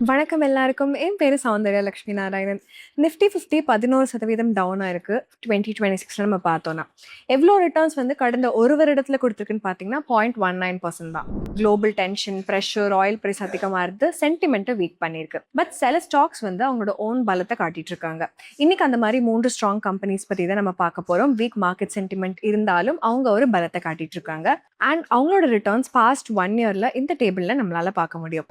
வணக்கம் எல்லாருக்கும். என் பேரு சௌந்தர்யா லட்சுமி நாராயணன். நிஃப்டி 50 11% டவுன் ஆயிருக்கு. 2026 நம்ம பார்த்தோம்னா எவ்வளோ ரிட்டர்ன்ஸ் வந்து கடந்த ஒரு வருடத்துல கொடுத்துருக்குன்னு பார்த்தீங்கன்னா 0.19% தான். Global tension, pressure, oil price அதிகமாக இருந்து சென்டிமெண்ட்டை வீக் பண்ணியிருக்கு. பட் சில ஸ்டாக்ஸ் வந்து அவங்களோட ஓன் பலத்தை காட்டிட்டு இருக்காங்க. இன்னைக்கு அந்த மாதிரி 3 ஸ்ட்ராங் கம்பெனிஸ் பற்றி தான் நம்ம பார்க்க போகிறோம். வீக் மார்க்கெட் சென்டிமெண்ட் இருந்தாலும் அவங்க ஒரு பலத்தை காட்டிட்டு இருக்காங்க. அண்ட் அவங்களோட ரிட்டர்ன்ஸ் பாஸ்ட் 1 இயர்ல இந்த டேபிளில் நம்மளால பார்க்க முடியும்.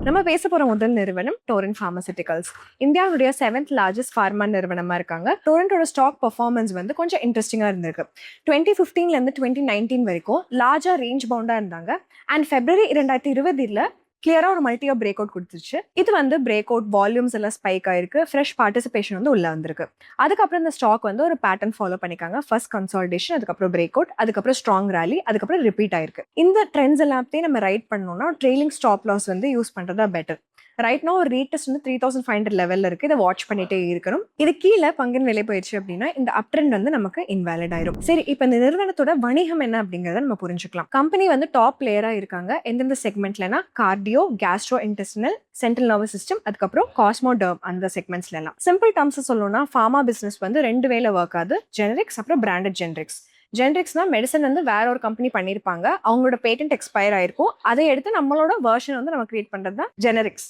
நம்ம பேச போற முதல் நிறுவனம் Torrent Pharmaceuticals. இந்தியாவுடைய 7th லார்ஜஸ்ட் ஃபார்மா நிறுவனமா இருக்காங்க. டோரண்டோட ஸ்டாக் பெர்ஃபார்மன்ஸ் வந்து கொஞ்சம் இன்ட்ரெஸ்டிங்கா இருந்திருக்கு. 2015ல இருந்து 2019 வரைக்கும் லார்ஜா ரேஞ்ச் பவுண்டா இருந்தாங்க. அண்ட் February 2020ல கிளியரா ஒரு மல்டியோ பிரேக் அவுட் கொடுத்துருச்சு. இது வந்து பிரேக் அவுட் வால்யூம்ஸ் எல்லாம் ஸ்பைக் ஆயிருக்கு. ஃப்ரெஷ் பார்ட்டிசிபேஷன் வந்து உள்ள வந்திருக்கு. அதுக்கப்புறம் இந்த ஸ்டாக் வந்து ஒரு பேட்டர்ன் ஃபாலோ பண்ணிக்காங்க. ஃபர்ஸ்ட் கன்சாலிடேஷன், அதுக்கப்புறம் பிரேக் அவுட், அதுக்கப்புறம் ஸ்ட்ராங் ரேலி, அதுக்கப்புறம் ரிப்பீட் ஆயிருக்கு. இந்த ட்ரெண்ட்ஸ் எல்லாத்தையும் நம்ம ரைட் பண்ணோம்னா ட்ரெயிலிங் ஸ்டாப் லாஸ் வந்து யூஸ் பண்றதா பெட்டர். ரைட் நோ ஒரு ரீடெஸ்ட் வந்து 3500 லெவல்ல இருக்கு. இதை வாட்ச் பண்ணிட்டே இருக்கணும். இது கீழே பங்கின் விலை போயிடுச்சு அப்படின்னா இந்த அப் ட்ரெண்ட் வந்து நமக்கு இன்வாலிட் ஆயிரும். சரி, இப்போ இந்த நிறுவனத்தோட வணிகம் என்ன அப்படிங்கறத நம்ம புரிஞ்சுக்கலாம். கம்பெனி வந்து டாப் பிளேயரா இருக்காங்க. எந்தெந்த செக்மெண்ட்லனா cardio, gastro intestinal, central nervous system, அதுக்கப்புறம் காஸ்மோடர்ம் அந்த செக்மெண்ட்ஸ்ல எல்லாம். சிம்பிள் டர்ம்ஸ் சொல்லணும்னா ஃபார்மா பிசினஸ் வந்து 2 வேலை ஒர்க் ஆகுது. ஜெனரிக்ஸ் அப்புறம் பிராண்டட் ஜெனரிக்ஸ். ஜெனரிக்ஸ்னா மெடிசன் வந்து வேற ஒரு கம்பெனி பண்ணியிருப்பாங்க. அவங்களோட பேட்டன்ட் எக்ஸ்பயர் ஆயிருக்கும். அதை எடுத்து நம்மளோட வெர்ஷன் வந்து நம்ம கிரியேட் பண்றது தான் ஜெனரிக்ஸ்.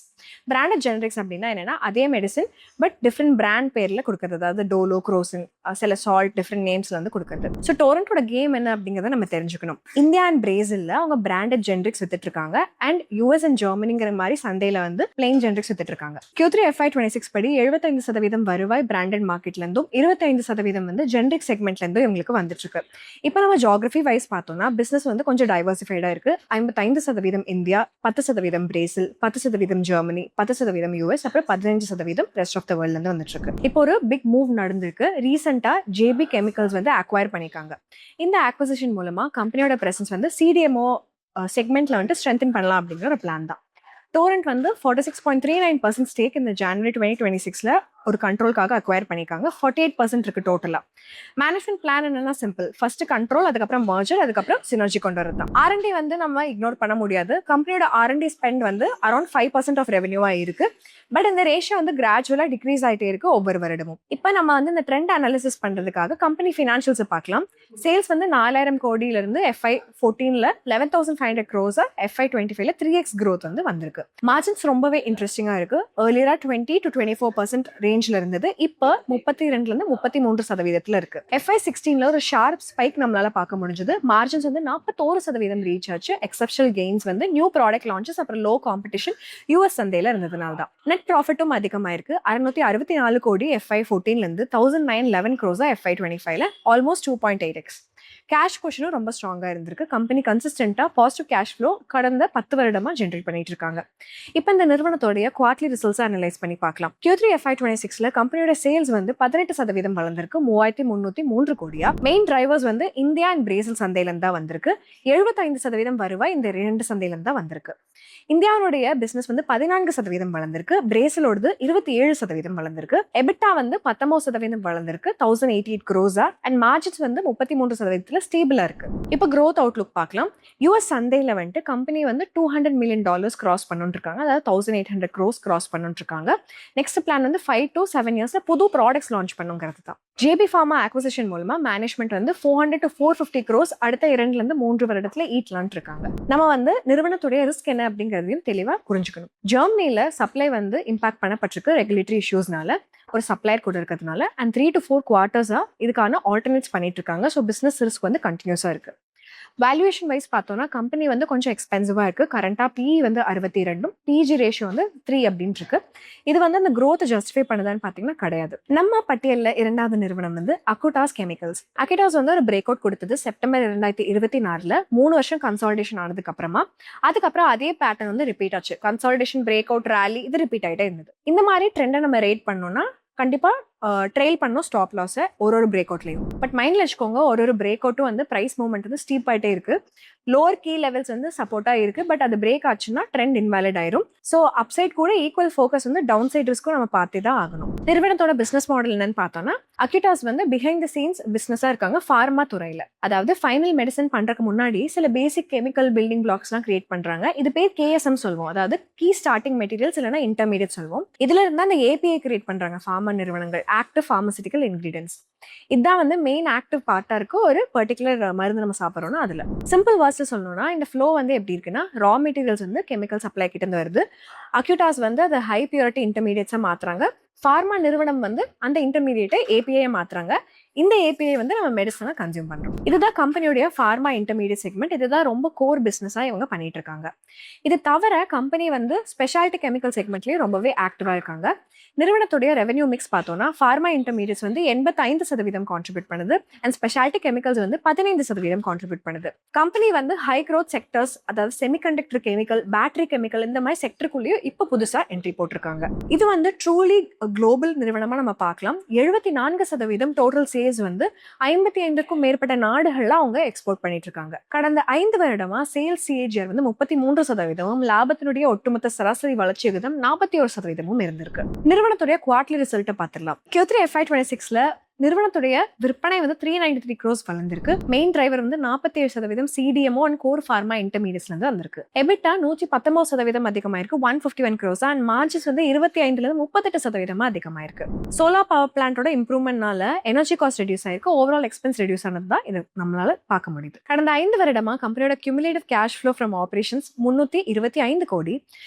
பிராண்டட் ஜெனரிக்ஸ் அப்படின்னா என்னன்னா அதே மெடிசன் பட் டிஃப்ரெண்ட் பிராண்ட் பேர்ல கொடுக்கறது. அதாவது டோலோ, குரோசின், சில சால்ட் டிஃப்ரெண்ட் நேம்ஸ்ல வந்து கொடுக்கறது. ஸோ டோரண்டோட கேம் என்ன அப்படிங்கிறத நம்ம தெரிஞ்சுக்கணும். இந்தியா அண்ட் பிரேசில்ல அவங்க பிராண்டட் ஜெனரிக்ஸ் வித்துட்டு இருக்காங்க. அண்ட் யூஎஸ் அண்ட் ஜெர்மனிங்கிற மாதிரி சந்தையில வந்து பிளெயின் ஜெனரிக்ஸ் வித்துட்டு இருக்காங்க. Q3 FY26 படி 75% வருவாய் பிராண்டட் மார்க்கெட்ல இருந்தும் 25% வந்து ஜெனரிக் செக்மெண்ட்ல இருந்தும் இவங்களுக்கு வந்துட்டு இருக்கு. இப்போ நம்ம ஜியோகிராஃபி வைஸ் பார்த்தோம்னா பிசினஸ் வந்து கொஞ்சம் டைவர்சிஃபைடா இருக்கு. 55% இந்தியா, 10% பிரேசில், 10% ஜெர்மனி, 10% யூஎஸ், அப்புறம் 15% ரெஸ்ட் ஆஃப் த வேர்ல்ட்ல இருந்து வந்துட்டு இருக்கு. இப்போ ஒரு பிக் மூவ் நடந்திருக்கு. ரீசெண்டா JB கெமிக்கல்ஸ் வந்து அக்வயர் பண்ணிருக்காங்க. இந்த அக்விசிஷன் மூலமா கம்பெனியோட பிரசன்ஸ் வந்து CDMO செக்மெண்ட்ல வந்து ஸ்ட்ரென்தன் பண்ணலாம் அப்படிங்கிற ஒரு பிளான் தான். டோரண்ட் வந்து 46.39% ஸ்டேக் இந்த ஜனவரி 2026ல ஒரு கண்ட்ரோலுக்காக அக்வயர் பண்ணியிருக்காங்க. 48% இருக்கு டோட்டலா. மேனேஜ்மெண்ட் பிளான் என்னன்னா சிம்பிள். ஃபர்ஸ்ட் கண்ட்ரோல், அதுக்கப்புறம் மர்ஜர், அதுக்கப்புறம் சினர்ஜி கொண்டு வரது தான். R&D வந்து நம்ம இக்னோர் பண்ண முடியாது. கம்பெனியோட R&D ஸ்பெண்ட் வந்து அரௌண்ட் 5% ஆஃப் ரெவன்யூவா இருக்கு. பட் இந்த ரேஷியோ வந்து கிராஜுவலா டிக்ரீஸ் ஆகிட்டே இருக்கு ஒவ்வொரு வருடமும். இப்போ நம்ம வந்து இந்த ட்ரெண்ட் அனாலிசிஸ் பண்றதுக்காக கம்பெனி ஃபினான்ஷியல்ஸ் பார்க்கலாம். சேல்ஸ் வந்து 4000 கோடியில இருந்து FY14ல 11,500 crores, FY25ல 3x growth வந்து வந்திருக்கு. மார்ஜின்ஸ் ரொம்பவே இன்ட்ரெஸ்டிங்கா இருக்கு. ஏர்லியரா 20 to 24% ரேஞ்ச்ல இருந்தது. இப்போ 32ல இருந்து 33% இருக்கு. FY16ல ஒரு ஷார்ப் ஸ்பைக் நம்மளால பார்க்க முடிஞ்சது. மார்ஜின்ஸ் வந்து 41% ரீச் ஆச்சு. எக்ஸப்ஷனல் கெயின்ஸ் வந்து நியூ ப்ராடக்ட் லான்ச்சஸ் அப்புறம் லோ காம்படிஷன் US சந்தையில இருந்ததுனால தான். நெட் ப்ராஃபிட்டும் அதிகமாயிருக்கு. 664 கோடி FY14ல இருந்து 1911 crores FY25ல ஆல்மோஸ்ட் 2.8x. கேஷ் பொசிஷனும் ரொம்ப ஸ்ட்ராங்கா இருந்திருக்கு. கம்பெனி கன்சிஸ்டன்டா பாசிட்டிவ் கேஷ் ஃப்ளோ கடந்த 10 வருடமா ஜென்ரேட் பண்ணிட்டு இருக்காங்க. இப்போ இந்த நிறுவனத்தோடைய குவார்ட்லி ரிசல்ட்ஸ் அனலைஸ் பண்ணி பார்க்கலாம். Q3 FY26ல கம்பெனியோட சேல்ஸ் வந்து 18% வளர்ந்திருக்கு. 3303 கோடியா. மெயின் டிரைவர்ஸ் வந்து இந்தியா அண்ட் பிரேசில் சந்தையில இருந்தா வந்திருக்கு. 75% வருவாய் இந்த 2 சந்தையில இருந்தா வந்திருக்கு. இந்தியாவுடைய பிசினஸ் வந்து 14% வளர்ந்திருக்கு. பிரேசிலோடது 27% வளர்ந்திருக்கு. எபிட்டா வந்து 19% வளர்ந்திருக்கு. 1088 crores அண்ட் மார்ஜின்ஸ் வந்து 33% ஸ்டேபிளா இருக்கு. இப்போ growth அவுட்லுக் பார்க்கலாம். US சந்தையில வந்துட்டு கம்பெனி வந்து $200 million கிராஸ் பண்ணிட்டு இருக்காங்க. அதாவது 1800 crores கிராஸ் பண்ணிட்டு இருக்காங்க. நெக்ஸ்ட் பிளான் வந்து 5 to 7 இயர்ஸ்ல புது ப்ராடக்ட்ஸ் லான்ச் பண்ணுங்கிறது தான். JB Pharma அக்விசிஷன் மூலமா மேனேஜ்மெண்ட் வந்து 400 to 450 crores அடுத்த 2ல இருந்து 3 வருடத்துல ஈட்டலான் இருக்காங்க. நம்ம வந்து நிறுவனத்துடைய ரிஸ்க் என்ன அப்படிங்கறதையும் தெளிவா புரிஞ்சுக்கணும். ஜெர்மனில சப்ளை வந்து இம்பாக்ட் பண்ணப்பட்டிருக்கு ரெகுலேட்டரி இஷ்யூஸ்னால, ஒரு சப்ளையர் கூட இருக்கிறதுனால. அண்ட் 3 to 4 குவார்ட்டர்ஸா இதுக்கான ஆல்டர்னேட்ஸ் பண்ணிட்டு இருக்காங்க. ஸோ பிசினஸ் ரிஸ்க் வந்து கண்டினியூஸா இருக்கு. வேல்யூவேஷன் வைஸ் பார்த்தோம்னா கம்பெனி வந்து கொஞ்சம் எக்ஸ்பென்சிவா இருக்கு. கரண்டா PE வந்து 62, PG ரேஷியோ வந்து 3 அப்படின்னு இருக்கு. இது வந்து அந்த growth ஜஸ்டிஃபை பண்ணுதான்னு பாத்தீங்கன்னா கிடையாது. நம்ம பட்டியல்ல 2வது நிறுவனம் வந்து Acutaas Chemicals. Acutaas வந்து ஒரு பிரேக் அவுட் கொடுத்தது செப்டம்பர் 2024ல. 3 வருஷம் கன்சாலிடேஷன் ஆனதுக்கு அப்புறமா அதுக்கப்புறம் அதே பேட்டர்ன் வந்து ரிப்பீட் ஆச்சு. கன்சாலிடேஷன், பிரேக் அவுட், ரேலி இது ரிப்பீட் ஆயிட்டே இருந்தது. இந்த மாதிரி ட்ரெண்டை நம்ம ரேட் பண்ணோம்னா கண்டிப்பா ட்ரெயில் பண்ணோம் ஸ்டாப் லாஸை ஒரு பிரேக் அவுட்லையும். பட் மைண்டில் வச்சுக்கோங்க, ஒரு பிரேக் அவுட்டும் வந்து ப்ரைஸ் மூவ்மெண்ட் வந்து ஸ்டீப் ஆகிட்டே இருக்கு. லோவர் கீ லெவல்ஸ் வந்து சப்போர்ட்டாக இருக்கு. பட் அது பிரேக் ஆச்சுன்னா ட்ரெண்ட் இன்வாலிட் ஆயிரும். ஸோ அப்சைட் கூட ஈக்குவல் ஃபோக்கஸ் வந்து டவுன் சைட் ரிஸ்க்கும் நம்ம பார்த்தே தான் ஆகணும். நிறுவனத்தோட பிசினஸ் மாடல் என்னன்னு பார்த்தோம்னா, அக்யூட்டாஸ் வந்து பிஹைண்ட் த சீன்ஸ் பிசினஸாக இருக்காங்க ஃபார்மா துறையில். அதாவது ஃபைனல் மெடிசன் பண்றதுக்கு முன்னாடி சில பேசிக் கெமிக்கல் பில்டிங் பிளாக்ஸ்லாம் கிரியேட் பண்றாங்க. இது பேர் KSM சொல்லுவோம். அதாவது கீ ஸ்டார்டிங் மெட்டீரியல்ஸ் இல்லைனா இன்டர்மீடியட் சொல்லுவோம். இதுல இருந்தா அந்த API கிரியேட் பண்றாங்க ஃபார்மா நிறுவனங்கள், ஆக்டிவ் பார்மசூட்டிக்கல் இன்கிரீடியன்ஸ். இதுதான் வந்து மெயின் ஆக்டிவ் பார்ட்டா இருக்கு ஒரு பர்டிகுலர் மருந்து நம்ம சாப்பிட்றோம்னா அதுல. சிம்பிள் வேர்ட்ஸ்ல சொல்லணும்னா இந்த ஃப்ளோ வந்து எப்படி இருக்குன்னா, ரா மெட்டீரியல்ஸ் வந்து கெமிக்கல் சப்ளை கிட்ட இருந்து வருது. அக்யூட்டாஸ் வந்து அதை ஹை பியூரிட்டி இன்டர்மீடியட்ஸா மாத்துறாங்க. ஃபார்மா நிறுவனம் வந்து அந்த இன்டர்மீடியேட்டை API மாத்துறாங்க. இந்த API வந்து நம்ம மெடிசனை கன்சியூம் பண்றோம். இதுதான் கம்பெனியோட ஃபார்மா இன்டர்மீடியட் செக்மெண்ட். இதுதான் ரொம்ப கோர் பிசினஸா இவங்க பண்ணிட்டு இருக்காங்க. இது தவிர கம்பெனி வந்து ஸ்பெஷாலிட்டி கெமிக்கல் செக்மெண்ட்லயும் ரொம்பவே ஆக்டிவா இருக்காங்க. நிறுவனத்துடைய ரெவென்யூ மிக்ஸ் பார்த்தோம்னா, ஃபார்மா இன்டர்மீடியட்ஸ் வந்து 85% கான்ட்ரிபியூட் பண்ணுது அண்ட் ஸ்பெஷாலிட்டி கெமிக்கல்ஸ் வந்து 15% கான்ட்ரிபியூட் பண்ணுது. கம்பெனி வந்து ஹை க்ரோத் செக்டர்ஸ், அதாவது செமிகண்டக்டர் கெமிக்கல், பேட்டரி கெமிக்கல், இந்த மாதிரி செக்டருக்குள்ளேயும் இப்போ புதுசா என்ட்ரி போட்டிருக்காங்க. இது வந்து ட்ரூலி குளோபல் நிறுவனமா நம்ம பார்க்கலாம். 74% டோட்டல் சேல்ஸ் வந்து 55க்கும் மேற்பட்ட நாடுகள்ல அவங்க எக்ஸ்போர்ட் பண்ணிட்டு இருக்காங்க. கடந்த 5 வருடமா சேல்ஸ் CAGR வந்து 33%, லாபத்தினுடைய ஒட்டுமொத்த சராசரி வளர்ச்சி விகிதம் 41% இருந்திருக்கு. நிறுவனத்துடைய குவார்டர்லி ரிசல்ட்டை பார்த்துடலாம். Q3 FY26ல நிறுவனத்துடைய விற்பனை வந்து 393 crores வளர்ந்திருக்கு. மெயின் டிரைவர் வந்து 47% CDMO அண்ட் கோர் ஃபார்மா இன்டர்மீடியட்ஸ்ல இருந்து வந்திருக்கு. EBITDA 119% அதிகமாயிருக்கு, 151 crores அண்ட் மார்ஜின்ஸ் வந்து 25% அதிகமாயிருக்கு. சோலார் பவர் பிளான்ட்டோட இம்ப்ரூவ்மெண்ட்னால எனர்ஜி காஸ்ட் ரெடியூஸ் ஆயிருக்கு, ஓவரால் எக்ஸ்பென்ஸ் ரெடியூஸ் ஆனது தான் இது நம்மளால பார்க்க முடியுது. கடந்த 5 வருடமா கம்பெனியோட cumulative cash flow from operations 325 கோடி,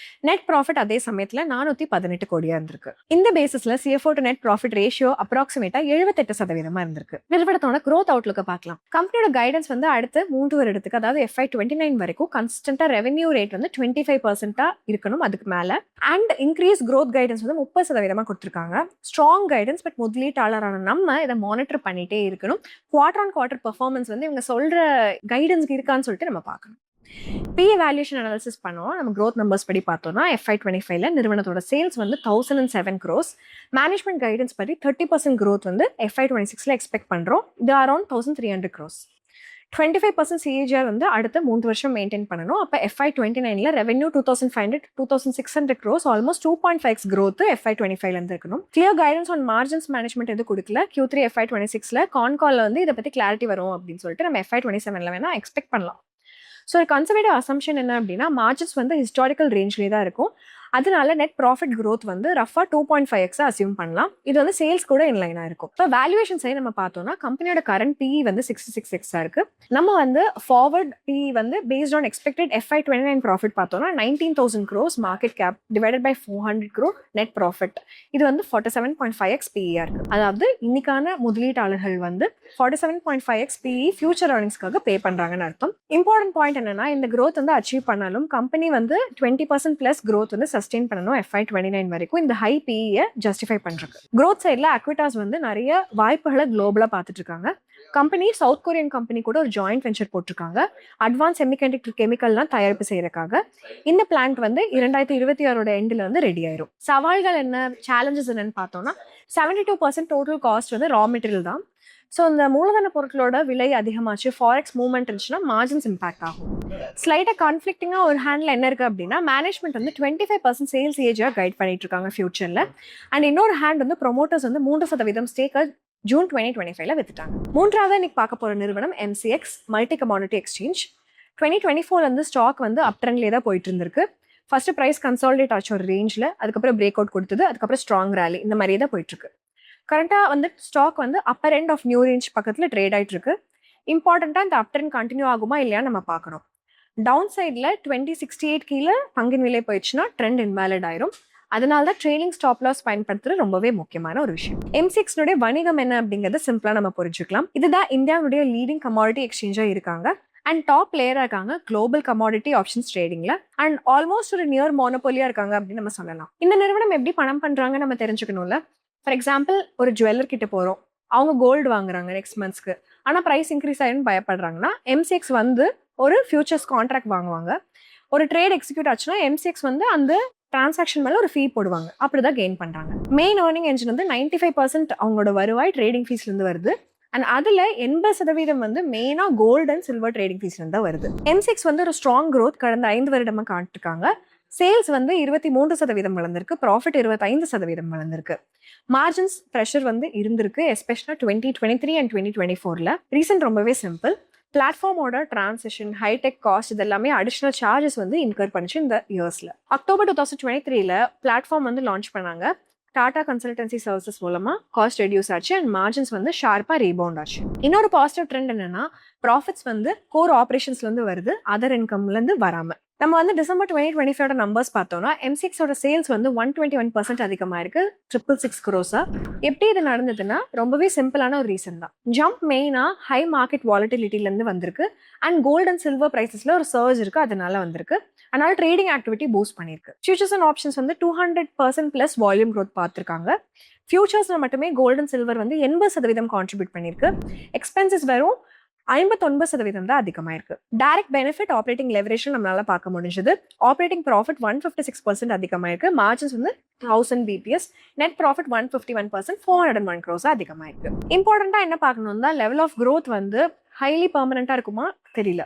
நெட் ப்ராஃபிட் அதே சமயத்துல 418 கோடியா இருந்திருக்கு. இந்த பேசிஸ்ல CFO to net profit ratio அப்ராக்சிமேட்டா 78% இருந்திருக்கு. நிறுவனத்தோட growth outlook பார்க்கலாம். கம்பெனியோட கைடன்ஸ் வந்து அடுத்த 3 வருடத்துக்கு, அதாவது FY29 வரைக்கும் கன்சிஸ்டன்டா ரெவென்யூ ரேட் வந்து 25% இருக்கணும், அதுக்கு மேல. அண்ட் இன்க்ரீஸ் growth கைடன்ஸ் வந்து 30% கொடுத்திருக்காங்க. ஸ்ட்ராங் கைடன்ஸ், பட் முதலீட்டாளரான நம்ம இதை மானிட்டர் பண்ணிட்டே இருக்கணும். குவார்டர் ஆன் குவார்டர் பெர்ஃபார்மன்ஸ் வந்து இவங்க சொல்ற கைடன்ஸ்க்கு இருக்கான்னு சொல்லிட்டு நம்ம பார்க்கணும். PE வேல்யூஷன் அனாலிசிஸ் பண்ணுவோம். நம்ம growth நம்பர்ஸ் படி பார்த்தோம்னா FY25ல நிறுவனத்தோட சேல்ஸ் வந்து 1007 crores, மேனேஜ்மெண்ட் கைடன்ஸ் படி 30% growth வந்து FY26ல எக்ஸ்பெக்ட் பண்றோம். இது அரௌண்ட் 1300 crores. 25% CAGR வந்து அடுத்த 3 வருஷம் மெயின்டைன் பண்ணணும். அப்போ FY29ல revenue 2500-2600 crores, almost 2.5x growth FY25ல இருந்து இருக்கணும். Clear guidance on margins management எதுவும் கொடுக்கல. Q3 FY26ல கான்கால்ல வந்து இதை பத்தி கிளாரிட்டி வரும் அப்படின்னு சொல்லிட்டு நம்ம FY27ல வேணா எக்ஸ்பெக்ட் பண்ணலாம். ஸோ ஒரு கன்சர்வேட்டிவ் அசம்ஷன் என்ன அப்படின்னா, மார்ஜின்ஸ் வந்து ஹிஸ்டாரிக்கல் ரேஞ்ச்லேயே தான் இருக்கும். அதனால நெட் ப்ராஃபிட் growth வந்து ரஃபா 2.5x அசியூம் பண்ணலாம். இது வந்து சேல்ஸ் கூட இன்லைனாக இருக்கும். இப்போ வேல்யூவேஷன் சைடு நம்ம பார்த்தோம்னா, கம்பெனியோட கரண்ட் PE வந்து 66x இருக்கு. நம்ம வந்து ஃபார்வர்ட் PE வந்து based on expected FY29 profit பார்த்தோம்னா 19,000 crores market cap divided by 400 crore net profit, இது வந்து 47.5x PE இருக்கு. அதாவது இன்னைக்கான முதலீட்டாளர்கள் வந்து 47.5x PE ஃபியூச்சர் ஏர்னிங்ஸ்க்காக பே பண்றாங்கன்னு அர்த்தம். இம்பார்ட்டன்ட் பாயிண்ட் என்னன்னா, இந்த growth வந்து அச்சீவ் பண்ணாலும் கம்பெனி வந்து 20% பிளஸ் growth வந்து சஸ்டெயின் பண்ணணும் FY29 வரைக்கும், இந்த ஹை PE ஜஸ்டிஃபை பண்றதுக்கு. growth சைட்ல அக்விட்டாஸ் வந்து நிறைய வாய்ப்புகளை குளோபலா பார்த்துட்டு இருக்காங்க. கம்பெனி சவுத் கொரியன் கம்பெனி கூட ஒரு ஜாயிண்ட் வெஞ்சர் போட்டிருக்காங்க, அட்வான்ஸ் செமிகண்டக்டர் கெமிக்கல்லாம் தயாரிப்பு செய்யறதுக்காக. இந்த பிளான்ட் வந்து 2026 எண்டில் வந்து ரெடி ஆயிரும். சவால்கள் என்ன, சேலஞ்சஸ் என்னன்னு பார்த்தோம்னா, 72% டோட்டல் காஸ்ட் வந்து ரா மெட்டீரியல் தான். ஸோ இந்த மூலதன பொருட்களோட விலை அதிகமாச்சு, ஃபாரெக்ஸ் மூவ்மெண்ட் இருந்துச்சுன்னா மார்ஜின்ஸ் இம்பாக்ட் ஆகும். ஸ்லைட்டாக கான்ஃப்ளிக்டிங்காக ஒரு ஹேண்டில் என்ன இருக்குது அப்படின்னா, மேனேஜ்மெண்ட் வந்து 25% சேல்ஸ் ஏஜாக கைட் பண்ணிட்டு இருக்காங்க ஃபியூச்சரில். அண்ட் இன்னொரு ஹேண்ட் வந்து ப்ரொமோட்டர்ஸ் வந்து 3% ஸ்டேக்கை ஜூன் 2025ல வித்துட்டாங்க. மூன்றாவது இன்னைக்கு பார்க்க போகிற நிறுவனம் MCX multi commodity exchange. 2024 stock வந்து அப் ட்ரெண்ட்லேயே தான் போயிட்டு இருந்திருக்கு. ஃபர்ஸ்ட் ப்ரைஸ் கன்சாலிடேட் ஆச்சு ஒரு ரேஞ்சில், அதுக்கப்புறம் பிரேக் அவுட் கொடுத்தது, அதுக்கப்புறம் ஸ்ட்ராங் ரேலி, இந்த மாதிரியே தான் போயிட்டு இருக்கு. கரண்டாக வந்து ஸ்டாக் வந்து upper end of new range பக்கத்தில் ட்ரேட் ஆகிட்டு இருக்கு. இம்பார்ட்டண்ட்டாக இந்த அப் ட்ரெண்ட் கண்டினியூ ஆகுமா இல்லையான்னு நம்ம பார்க்கணும். டவுன் சைடில் 2068 கீழே பங்கின் விலை போயிடுச்சுன்னா ட்ரெண்ட் இன்வாலிட் ஆயிரும். அதனால தான் ட்ரெயிலிங் ஸ்டாப் லாஸ் பயன்படுத்துறது ரொம்பவே முக்கியமான ஒரு விஷயம். MCX வணிகம் என்ன அப்படிங்கிறத சிம்பிளாக நம்ம புரிஞ்சுக்கலாம். இதுதான் இந்தியாவுடைய லீடிங் கமாடிட்டி எக்ஸ்சேஞ்சாக இருக்காங்க அண்ட் டாப் பிளேயராக இருக்காங்க குளோபல் கமாடிட்டி ஆப்ஷன்ஸ் ட்ரேடிங்ல. அண்ட் ஆல்மோஸ்ட் ஒரு நியர் மோனோபோலியா இருக்காங்க அப்படின்னு நம்ம சொல்லலாம். இந்த நிறுவனம் எப்படி பணம் பண்றாங்கன்னு நம்ம தெரிஞ்சுக்கணும்ல. ஃபார் எக்ஸாம்பிள், ஒரு ஜுவல்லர் கிட்ட போகிறோம், அவங்க கோல்டு வாங்குறாங்க நெக்ஸ்ட் மந்த்ஸ்க்கு, ஆனால் ப்ரைஸ் இன்க்ரீஸ் ஆயிடுன்னு பயப்படுறாங்கன்னா MCX வந்து ஒரு ஃபியூச்சர்ஸ் கான்ட்ராக்ட் வாங்குவாங்க. ஒரு ட்ரேட் எக்ஸிக்யூட் ஆச்சுன்னா MCX வந்து அந்த டிரான்சாக்ஷன் மேலே ஒரு ஃபீ போடுவாங்க, அப்படிதான் கெயின் பண்ணுறாங்க. மெயின் ஏர்னிங் என்ஜின் வந்து 95% அவங்களோட வருவாய் ட்ரேடிங் ஃபீஸ்லேருந்து வருது. அண்ட் அதில் 80% வந்து மெயினாக கோல்டு அண்ட் சில்வர் ட்ரேடிங் ஃபீஸ்லேருந்து தான் வருது. M6 வந்து ஒரு ஸ்ட்ராங் க்ரோத் கடந்த 5 வருடமாக காட்டிருக்காங்க. சேல்ஸ் வந்து 23% வளர்ந்துருக்கு, ப்ராஃபிட் 25% வளர்ந்துருக்கு. மார்ஜின்ஸ் ப்ரெஷர் வந்து இருந்திருக்கு, எஸ்பெஷலாக 2023 அண்ட் 2024. ரீசன் ரொம்பவே சிம்பிள். பிளாட்ஃபார்மோட டிரான்சிஷன், ஹைடெக் காஸ்ட் இதெல்லாமே அடிஷ்னல் சார்ஜஸ் வந்து இன்கர் பண்ணிச்சு இந்த இயர்ஸில். அக்டோபர் 2023 பிளாட்ஃபார்ம் வந்து லான்ச் பண்ணாங்க. டாடா கன்சல்டன்சி சர்வீசஸ் மூலமா காஸ்ட் ரெடியூஸ் ஆச்சு அண்ட் மார்ஜின்ஸ் வந்து ஷார்ப்பாக ரீபவுண்ட் ஆச்சு. இன்னொரு பாசிட்டிவ் ட்ரெண்ட் என்னன்னா, ப்ராஃபிட்ஸ் வந்து கோர் ஆப்ரேஷன்ஸ்லேருந்து வருது, அதர் இன்கம்லேருந்து வராமல். நம்ம வந்து டிசம்பர் 2025 நம்பர்ஸ் பார்த்தோம்னா M6ஓட சேல்ஸ் வந்து 121% அதிகமாக இருக்கு, 666 crores. எப்படி இது நடந்ததுன்னா ரொம்பவே சிம்பிளான ஒரு ரீசன் தான். ஜம்ப் மெயினாக ஹை மார்க்கெட் வாலட்டிலிட்டிலேருந்து வந்திருக்கு அண்ட் கோல்ட் அண்ட் சில்வர் ப்ரைஸஸில் ஒரு சர்ஜ் இருக்கு, அதனால வந்திருக்கு. அதனால ட்ரேடிங் ஆக்டிவிட்டி பூஸ்ட் பண்ணியிருக்கு. ஃபியூச்சர்ஸ் அண்ட் ஆப்ஷன்ஸ் வந்து 200% ப்ளஸ் வால்யூம் க்ரோத் பார்த்துருக்காங்க. ஃபியூச்சர்ஸில் மட்டுமே கோல்டு அண்ட் சில்வர் வந்து 80% கான்ட்ரிபியூட் பண்ணியிருக்கு. எக்ஸ்பென்சஸ் வெறும் 59% தான் அதிகமாக இருக்கு. டைரக்ட் பெனிஃபிட் ஆப்ரேட்டிங் லெவரேஜ் நம்மளால பார்க்க முடிஞ்சது. ஆப்ரேட்டிங் ப்ராஃபிட் 156% அதிகமாக இருக்கு. மார்ஜின்ஸ் வந்து 1000 bps. நெட் ப்ராஃபிட் 151%, 401 crores அதிகமாக இருக்கு. இம்பார்ட்டண்ட்டாக என்ன பார்க்கணும்னா, லெவல் ஆஃப் க்ரோத் வந்து ஹைலி பர்மனெண்ட்டாக இருக்குமா தெரியல.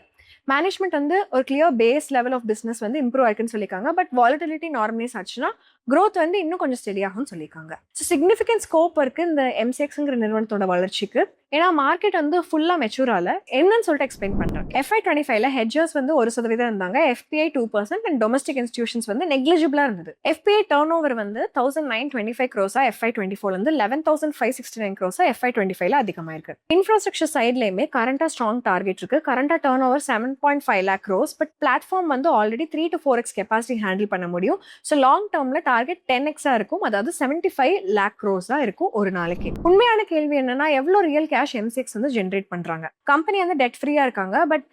மேனேஜ்மெண்ட் வந்து ஒரு clear base level of business வந்து இம்ப்ரூவ் ஆயிருக்குன்னு சொல்லியிருக்காங்க. பட் வாலட்டிலிட்டி நார்மலைஸ் ஆச்சுன்னா க்ரோத் வந்து இன்னும் கொஞ்சம் ஸ்டெடியாகும்னு சொல்லியிருக்காங்க. ஸோ சிக்னிஃபிகன்ட் ஸ்கோப் இருக்கு இந்த M6ங்கிற நிறுவனத்தோட வளர்ச்சிக்கு. ஏன்னா மார்க்கெட் வந்து ஃபுல்லாக மெச்சூரால என்னன்னு சொல்லிட்டு எக்ஸ்பிளைன் பண்ணுறாங்க. FY25 ஹெட்ஜர்ஸ் வந்து 1% இருந்தாங்க, FPI 2% அண்ட் டொமஸ்டிக் இன்ஸ்டிடியூஷன்ஸ் வந்து நெக்லிஜிபிளா இருந்தது. FPI டர்ன் ஓவர் வந்து 1925 crores FY24 இருந்து 11569 crores FY25 அதிகமாக இருக்கு. இன்ஃப்ராஸ்ட்ரக்சர் சைட்லயுமே கரண்டா ஸ்ட்ராங் டார்கெட் இருக்கு. கரண்டா turnover 7.5 lakh crores. But platform வந்து already 3 to 4x capacity handle பண்ண முடியும். ஸோ லாங் டேர்ம்ல டார்கெட் 10x இருக்கும், அதாவது 75 lakh crores இருக்கும் ஒரு நாளைக்கு. உண்மையான கேள்வி என்னன்னா, எவ்வளோ ரியல் கேஷ் M6 வந்து ஜென்ரேட் பண்றாங்க. கம்பெனி வந்து டெட் ஃப்ரீயா இருக்காங்க, but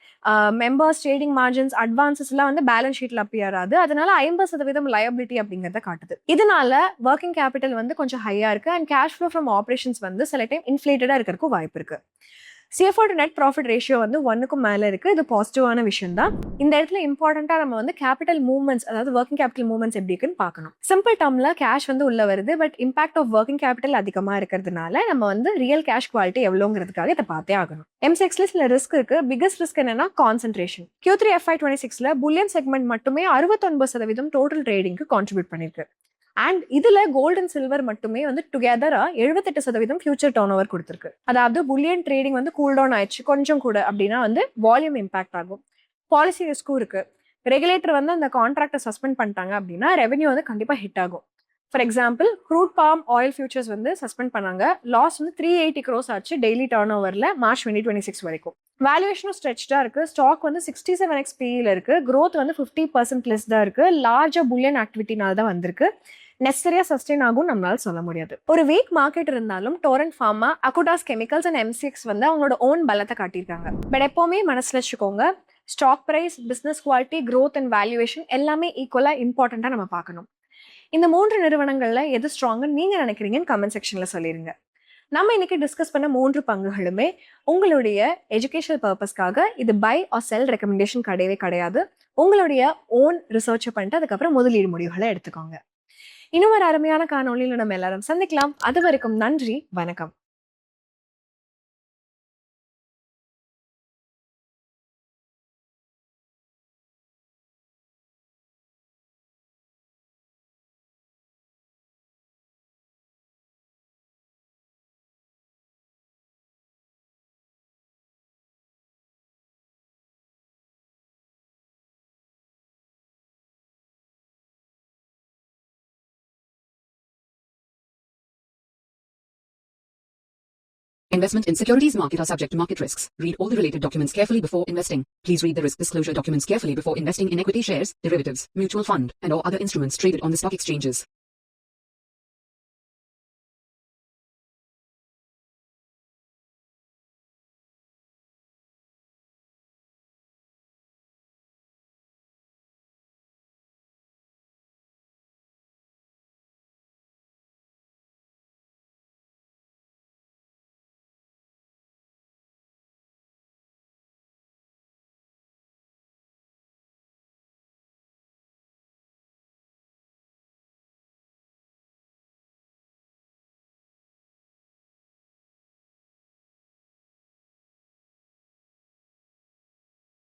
members trading margins advances எல்லாம் வந்து பேலன்ஸ் ஷீட்ல அப்பியர் ஆகுது. அதனால 50% லயபிலிட்டி அப்படிங்கறத காட்டுது. இதனால ஒர்க்கிங் கேபிட்டல் வந்து கொஞ்சம் ஹையா இருக்கு and cash flow from operations வந்து சில டைம் இன்ஃபிளேட்டடா இருக்கிறதுக்கு வாய்ப்பு இருக்கு. CFO to net profit ratio வந்து 1க்கும் மேலே இருக்கு. இது பாசிட்டிவான விஷயம் தான். இந்த இடத்துல இம்பார்ட்டண்டா நம்ம வந்து கேபிட்டல் மூவ்மெண்ட்ஸ், அதாவது ஒர்க்கிங் கேபிட்டல் மூவ்மெண்ட்ஸ் எப்படி இருக்குன்னு பார்க்கணும். சிம்பிள் டேர்ம்ல கேஷ் வந்து உள்ள வருது, but impact of working capital அதிகமா இருக்கிறதுனால நம்ம வந்து ரியல் கேஷ் குவாலிட்டி எவ்வளோங்கிறதுக்காக இதை பார்த்தே ஆகணும். M6ல சில ரிஸ்க் இருக்கு. பிகஸ்ட் ரிஸ்க் என்னன்னா concentration. Q3 FY26 bullion segment மட்டுமே 69% டோட்டல் ட்ரேடிங்க்கு கான்ட்ரிபியூட் பண்ணிருக்கு. அண்ட் இதுல கோல்டு அண்ட் சில்வர் மட்டுமே வந்து டுகெதரா 78% ஃபியூச்சர் டர்ன் ஓவர் கொடுத்துருக்கு. அதாவது புல்லியன் ட்ரேடிங் வந்து கூல் டவுன் ஆயிடுச்சு கொஞ்சம் கூட அப்படின்னா வந்து வால்யூம் இம்பாக்ட் ஆகும். பாலிசி ரிஸ்க்கும் இருக்கு. ரெகுலேட்டர் வந்து அந்த கான்ட்ராக்டை சஸ்பெண்ட் பண்ணிட்டாங்க அப்படின்னா ரெவன்யூ வந்து கண்டிப்பா ஹிட் ஆகும். For example, crude palm oil futures வந்து சஸ்பெண்ட் பண்ணாங்க. லாஸ் வந்து 380 crores ஆச்சு டெய்லி டர்ன் ஓவர்ல மார்ச் 2026 வரைக்கும். வேல்யூவேஷனும் ஸ்ட்ரெச்டா இருக்கு. ஸ்டாக் வந்து 67x PE இருக்கு. க்ரோத் வந்து 50% பிளஸ் தான் இருக்கு. லார்ஜா புல்லியன் ஆக்டிவிட்டினால தான் வந்திருக்கு. நெசரியா சஸ்டெயின் ஆகும் நம்மளால சொல்ல முடியாது. ஒரு வீக் மார்க்கெட் இருந்தாலும் டோரண்ட் ஃபார்மா, அகுடாஸ் கெமிக்கல்ஸ் அண்ட் M6 வந்து அவங்களோட ஓன் பலத்தை காட்டியிருக்காங்க. பட் எப்பவுமே மனசுல வச்சுக்கோங்க, stock price, business quality, growth and valuation எல்லாமே ஈக்குவலா இம்பார்ட்டண்டா நம்ம பார்க்கணும். இந்த 3 நிறுவனங்கள்ல எது ஸ்ட்ராங்குன்னு நீங்க நினைக்கிறீங்கன்னு கமெண்ட் செக்ஷன்ல சொல்லிருங்க. நம்ம இன்னைக்கு டிஸ்கஸ் பண்ண 3 பங்குகளுமே உங்களுடைய எஜுகேஷனல் பர்பஸ்க்காக இது பை ஆர் செல் ரெக்கமெண்டேஷன் கிடையவே கிடையாது. உங்களுடைய ஓன் ரிசர்ச்சை பண்ணிட்டு அதுக்கப்புறம் முதலீடு முடிவுகளை எடுத்துக்கோங்க. இன்னும் ஒரு அருமையான காணொளியில நம்ம எல்லாரும் சந்திக்கலாம். அது வரைக்கும் நன்றி, வணக்கம். Investment in securities market are subject to market risks. Read all the related documents carefully before investing. Please read the risk disclosure documents carefully before investing in equity shares, derivatives, mutual fund, and or other instruments traded on the stock exchanges.